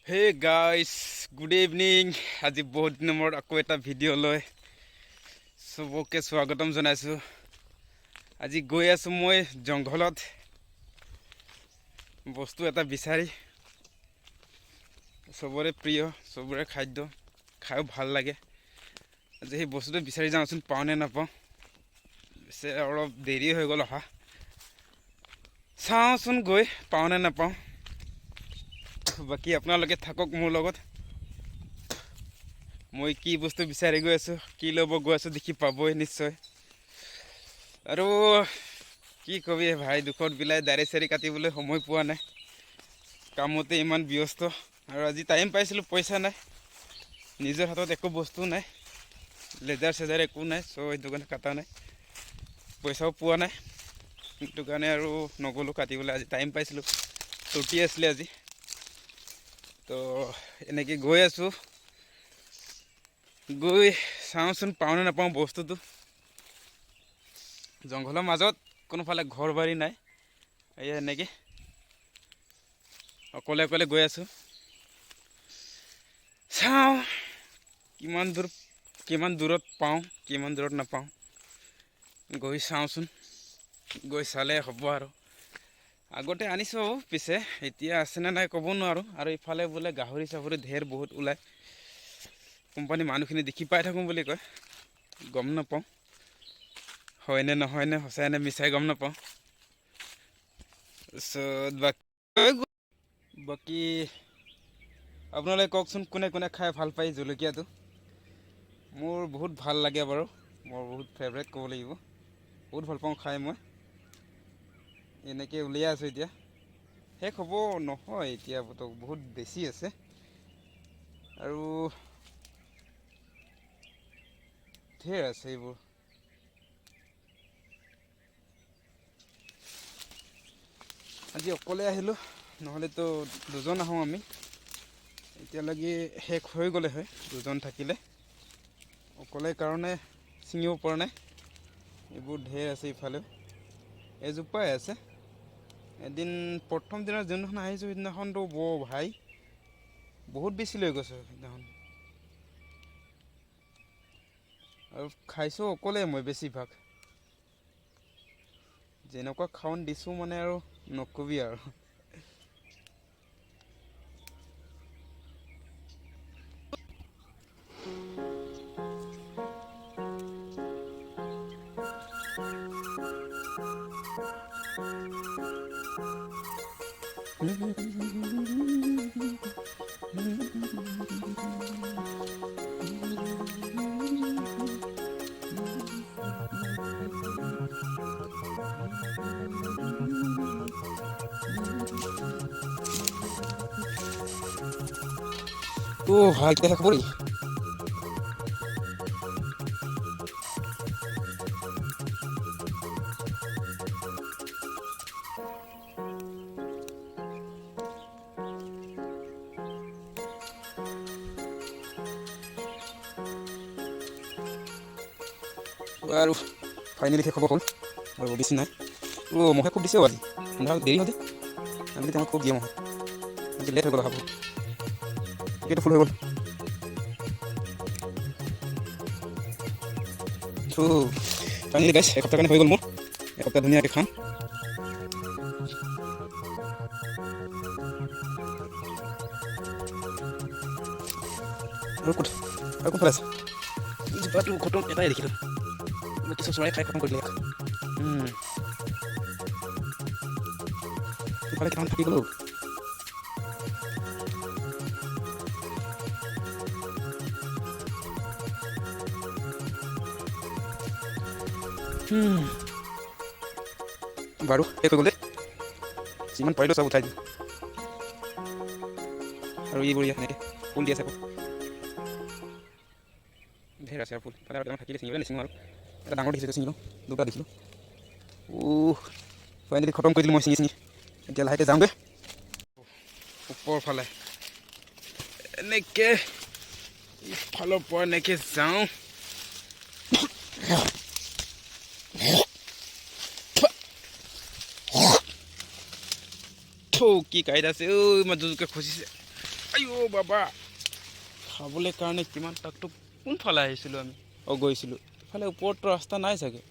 Hey guys good evening. আজি বহুত দিনৰ মূৰত আকৌ এটা ভিডিঅ' লৈ চবকে স্বাগতম জনাইছোঁ। আজি গৈ আছোঁ মই জংঘলত বস্তু এটা বিচাৰি। চবৰে প্ৰিয়, চবৰে খাদ্য, খায়ো ভাল লাগে। আজি সেই বস্তুটো বিচাৰি যাওঁচোন, পাওঁ নে নাপাওঁ। পিছে অলপ দেৰি হৈ গ'ল অহা, চাওঁচোন গৈ পাওঁ নে নাপাওঁ। বাকী আপোনালোকে থাকক মোৰ লগত। মই কি বস্তু বিচাৰি গৈ আছোঁ, কি ল'ব গৈ আছোঁ দেখি পাবই নিশ্চয়। আৰু কি কবি ভাই, দুখত বিলাই দাড়ি চাৰি কাটিবলৈ সময় পোৱা নাই, কামতে ইমান ব্যস্ত। আৰু আজি টাইম পাইছিলোঁ, পইচা নাই, নিজৰ হাতত একো বস্তু নাই, লেজাৰ চেজাৰ একো নাই, চ' সেইটো কাৰণে কটা নাই। পইচাও পোৱা নাই, সেইটো কাৰণে আৰু নগ'লোঁ কাটিবলৈ। আজি টাইম পাইছিলোঁ, ছুটি আছিলে আজি। তো এনেকৈ গৈ আছোঁ, গৈ চাওঁচোন পাওঁ নে নাপাওঁ বস্তুটো। জংঘলৰ মাজত কোনোফালে ঘৰ বাৰী নাই, এয়া এনেকৈ অকলে অকলে গৈ আছোঁ। চাওঁ কিমান দূৰত পাওঁ, কিমান দূৰত নাপাওঁ। গৈ চাওঁচোন, গৈ চালে হ'ব আৰু। আগতে আনিছোঁ, পিছে এতিয়া আছেনে নাই ক'ব নোৱাৰোঁ। আৰু ইফালে বোলে গাহৰি চাহৰি ঢেৰ বহুত ওলায়, কোম্পানী মানুহখিনি দেখি পাই থাকোঁ বুলি কয়। গম নাপাওঁ হয়নে নহয়নে, সঁচাই নে মিছাই গম নাপাওঁ। বাকী আপোনালোকে কওকচোন, কোনে কোনে খাই ভাল পায় জলকীয়াটো। মোৰ বহুত ভাল লাগে বাৰু, মোৰ বহুত ফেভৰেট ক'ব লাগিব। বহুত ভাল পাওঁ খাই মই। এনেকৈ উলিয়াই আছোঁ এতিয়া, শেষ হ'ব নহয় এতিয়া, বহুত বেছি আছে। আৰু ঢেৰ আছে এইবোৰ। আজি অকলে আহিলোঁ, নহ'লেতো দুজন আহোঁ আমি। এতিয়ালৈকে শেষ হৈ গ'লে হয় দুজন থাকিলে। অকলে কাৰণে ছিঙিব পৰা নাই। এইবোৰ ঢেৰ আছে, ইফালেও এজোপাই আছে। এদিন প্ৰথম দিনত যোনদিনাখন আহিছোঁ, সেইদিনাখনতো ভাই বহুত বেছি লৈ গৈছে সেইদিনাখন। আৰু খাইছোঁ অকলে মই বেছিভাগ। যেনেকুৱা খাৱন দিছোঁ মানে আৰু নকবি আৰু। ভাই দেখা কৰি আৰু ফাইনেলি শেষ হ'ব হ'ল আৰু বেছি নাই। মহে খুব দিছে আজি, দেৰি হ'ল যে আমি তেওঁ খুব দিয়ে মহে। আজি লেট হৈ গ'ল অহা বহুত, টিকেটটো ফুল হৈ গ'ল। ফাইনেলি গাইছ, এসপ্তাহ কাৰণে হৈ গ'ল মোৰ। এসপ্তাহ ধুনীয়াকৈ খাম। আৰু কোনফালে আছে জোপাটো খতম, এটাই দেখিলোঁ, কিছু চৰাই খাই খতম কৰিলে। ইফালে কিমান থাকি গ'লো। বাৰু শেষ হৈ গ'ল দেই, যিমান পাৰিলোঁ চব উঠাই দিলোঁ। আৰু এইবোৰ এনেকৈ ফুল দি আছে, আকৌ ঢেৰ আছে আৰু ফুল। ইফালে আৰু থাকিলে ছিঙিবলৈ নিচিঙো আৰু। এটা ডাঙৰ দেখিছিলোঁ, ছিঙিলোঁ, দুটা দেখিলোঁ। ফাইনেলি খতম কৰি দিলোঁ মই ছিঙি। এতিয়া লাহেকৈ যাওঁগৈ ওপৰৰ ফালে, এনেকৈ ইফালৰ পৰা এনেকৈ যাওঁ। কি কাঁইট আছে, মই জোৰকৈ খুচিছে। আইও বাবা খাবলৈ কাৰণে কিমান তাকটো কোনফালে আহিছিলোঁ আমি গৈছিলোঁ ইফালে ওপৰততো ৰাস্তা নাই চাগে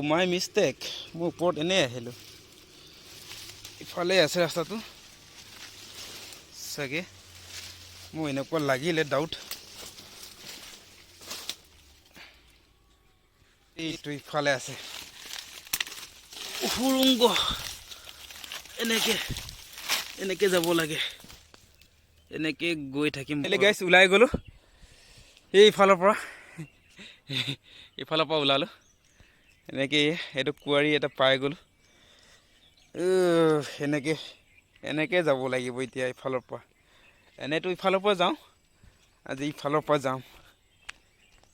মাই মিষ্টেক মই ওপৰত এনেই আহিলোঁ ইফালে আছে ৰাস্তাটো চাগে মোৰ এনেকুৱা লাগিলে ডাউট এইটো ইফালে আছে সুৰুংগ এনেকে যাব লাগে এনেকে গৈ থাকিম গাইছ ওলাই গ'লোঁ এইফালৰ পৰা ওলালোঁ এনেকে এইটো কুঁৱাৰী এটা পাই গ'লোঁ এনেকে যাব লাগিব এতিয়া ইফালৰ পৰা এনেতো ইফালৰ পৰা যাওঁ আজি ইফালৰ পৰা যাম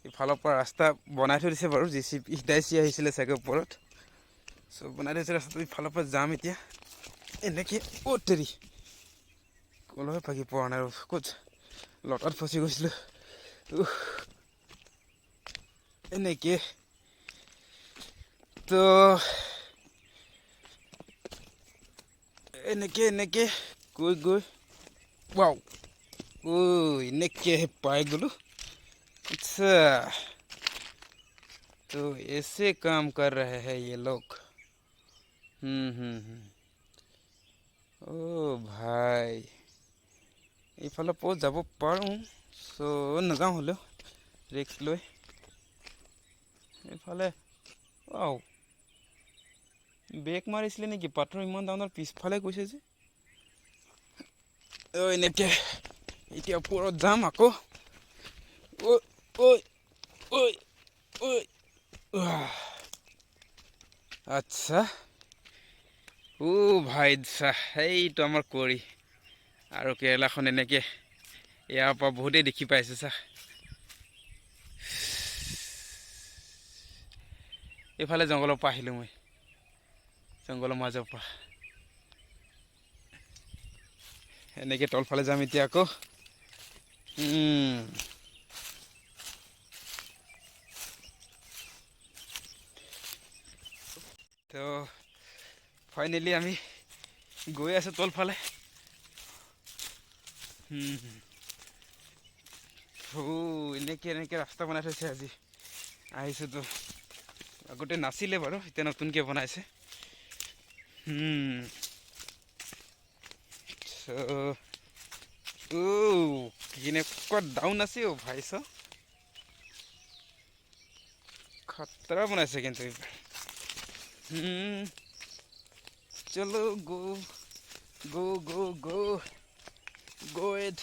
ইফালৰ পৰা ৰাস্তা বনাই থৈ দিছে বাৰু JCB হিটাইচি আহিছিলে চাগে ওপৰত চব বনাই থৈছে ৰাস্তাটো ইফালৰ পৰা যাম এতিয়া এনেকে তেৰি কলৈ পাকি পোৱা নাই আৰু ক'ত লতাত ফচি গৈছিলোঁ এনেকে তো এনেকে গৈ वाओ এনেকে पाए गलू अच्छा तो ऐसे काम कर रहे हैं ये लोग ओ भाई इफाले पर যাব পাৰোঁ সো নাযাওঁ হ'লেও ৰিস্ক লৈ ইফালে वाओ ব্ৰেক মাৰিছিলে নেকি পাথৰ ইমান ডাঙৰ পিছফালে গৈছে যে এনেকে এতিয়া ওপৰত যাম আকৌ আচ্ছা ভাই এইটো আমাৰ কুঁৱৰী আৰু কেৰেলাখন এনেকে ইয়াৰ পৰা বহুতেই দেখি পাইছে চা এইফালে জংঘলৰ পৰা আহিলোঁ মই জংঘলৰ মাজৰ পৰা এনেকে তলফালে যাম এতিয়া আকৌ তো ফাইনেলি আমি গৈ আছোঁ তলফালে এনেকে ৰাস্তা বনাই থৈছে আজি আহিছোঁ তো আগতে নাছিলে বাৰু এতিয়া নতুনকৈ বনাইছে কেনেকুৱা ডাউন আছে ভাই চ খতৰা বনাইছে কিন্তু চলো go it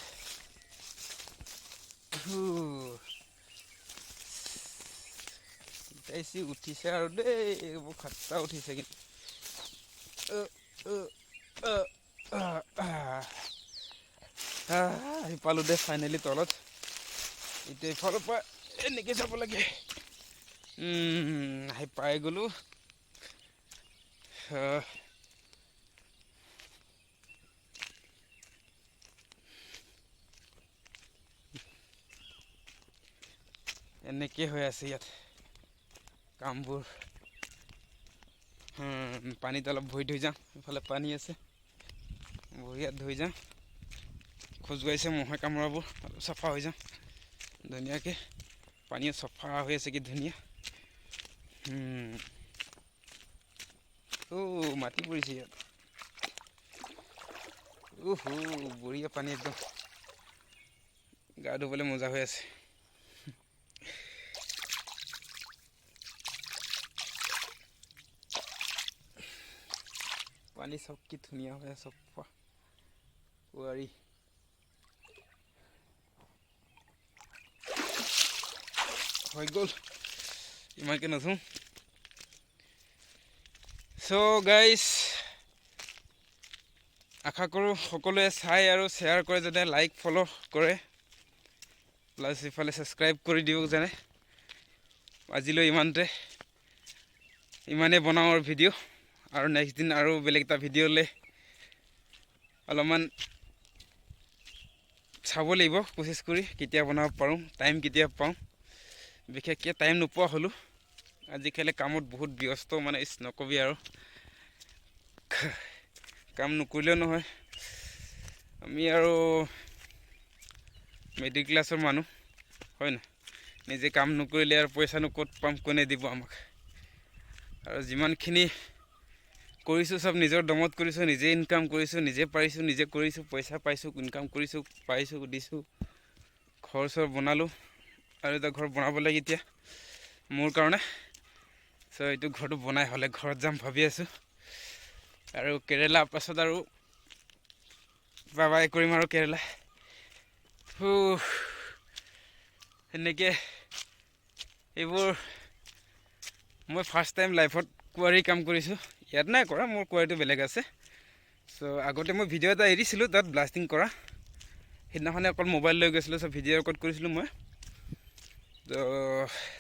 তাইছি উঠিছে আৰু দেই এইবোৰ খতৰা উঠিছে কিন্তু আহি পালোঁ দে ফাইনেলি তলত এতিয়া ইফালৰ পৰা এনেকে যাব লাগে আহি পাই গ'লোঁ এনেকে হৈ আছে ইয়াত কামবোৰ পানীত অলপ ভৰি ধুই যাওঁ ইফালে পানী আছে ভৰি হাত ধুই যাওঁ খজুৱাইছে মহে কামোৰাবোৰ চাফা হৈ যাওঁ ধুনীয়াকৈ পানীও চাফা হৈ আছে কি ধুনীয়া মাটি পৰিছে ইয়াত বঢ়িয়া পানী একদম গা ধুবলৈ মজা হৈ আছে পানী চব কি ধুনীয়া হৈ আছে কুঁৱাৰী হৈ গ'ল ইমানকৈ নুঠো চ' গাইজ আশা কৰোঁ সকলোৱে চাই আৰু শ্বেয়াৰ কৰে যাতে লাইক ফ'ল' কৰে প্লাছ ইফালে ছাবস্ক্ৰাইব কৰি দিয়ক যেনে আজিলৈ ইমানেই বনাওঁ আৰু ভিডিঅ' আৰু নেক্সট দিন আৰু বেলেগ এটা ভিডিঅ' লৈ অলপমান চাব লাগিব কোচিছ কৰি কেতিয়া বনাব পাৰোঁ টাইম কেতিয়া পাওঁ বিশেষকৈ টাইম নোপোৱা হ'লোঁ আজিকালি কামত বহুত ব্যস্ত মানে নকবি আৰু কাম নকৰিলেও নহয় আমি আৰু মিডিল ক্লাছৰ মানুহ হয় না, নিজে কাম নকৰিলে আৰু পইচানো ক'ত পাম, কোনে দিব আমাক। আৰু যিমানখিনি কৰিছোঁ চব নিজৰ দমত কৰিছোঁ, নিজে ইনকাম কৰিছোঁ, নিজে পাৰিছোঁ, নিজে কৰিছোঁ, পইচা পাইছোঁ, ইনকাম কৰিছোঁ, পাইছোঁ, দিছোঁ, ঘৰ চৰ বনালোঁ। আৰু এটা ঘৰ বনাব লাগে এতিয়া মোৰ কাৰণে। চ' এইটো ঘৰটো বনাই হ'লে ঘৰত যাম ভাবি আছোঁ। আৰু কেৰেলা পাছত আৰু বাবাই কৰিম আৰু কেৰেলা। সেনেকৈ এইবোৰ মই ফাৰ্ষ্ট টাইম লাইফত কোৱাৰী কাম কৰিছোঁ। ইয়াত নাই কৰা, মোৰ কোৱাৰীটো বেলেগ আছে। চ' আগতে মই ভিডিঅ' এটা এৰিছিলোঁ তাত ব্লাষ্টিং কৰা। সেইদিনাখনে অকল মোবাইল লৈ গৈছিলোঁ, চব ভিডিঅ' ৰেকৰ্ড কৰিছিলোঁ মই। তো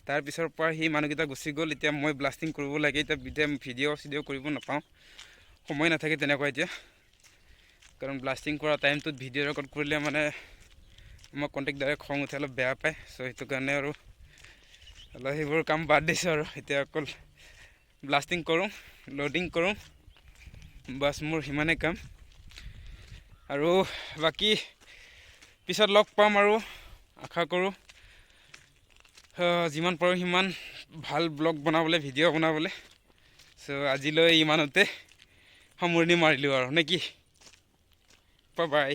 তাৰপিছৰ পৰা সি মানুহকেইটা গুচি গ'ল। এতিয়া মই ব্লাষ্টিং কৰিব লাগে। এতিয়া ভিডিঅ' চিডিঅ' কৰিব নাপাওঁ, সময় নাথাকে তেনেকুৱা এতিয়া। কাৰণ ব্লাষ্টিং কৰা টাইমটোত ভিডিঅ' ৰেকৰ্ড কৰিলে মানে আমাক কণ্টেক্টদাৰে খং উঠে, অলপ বেয়া পায়। চ' সেইটো কাৰণে আৰু অলপ সেইবোৰ কাম বাদ দিছোঁ। আৰু এতিয়া অকল ব্লাষ্টিং কৰোঁ, লোডিং কৰোঁ, বাছ মোৰ সিমানেই কাম। আৰু বাকী পিছত লগ পাম আৰু আশা কৰোঁ যিমান পাৰোঁ সিমান ভাল ব্লগ বনাবলৈ, ভিডিঅ' বনাবলৈ। চ' আজিলৈ ইমানতে সামৰণি মাৰিলোঁ আৰু নে কি? Bye bye.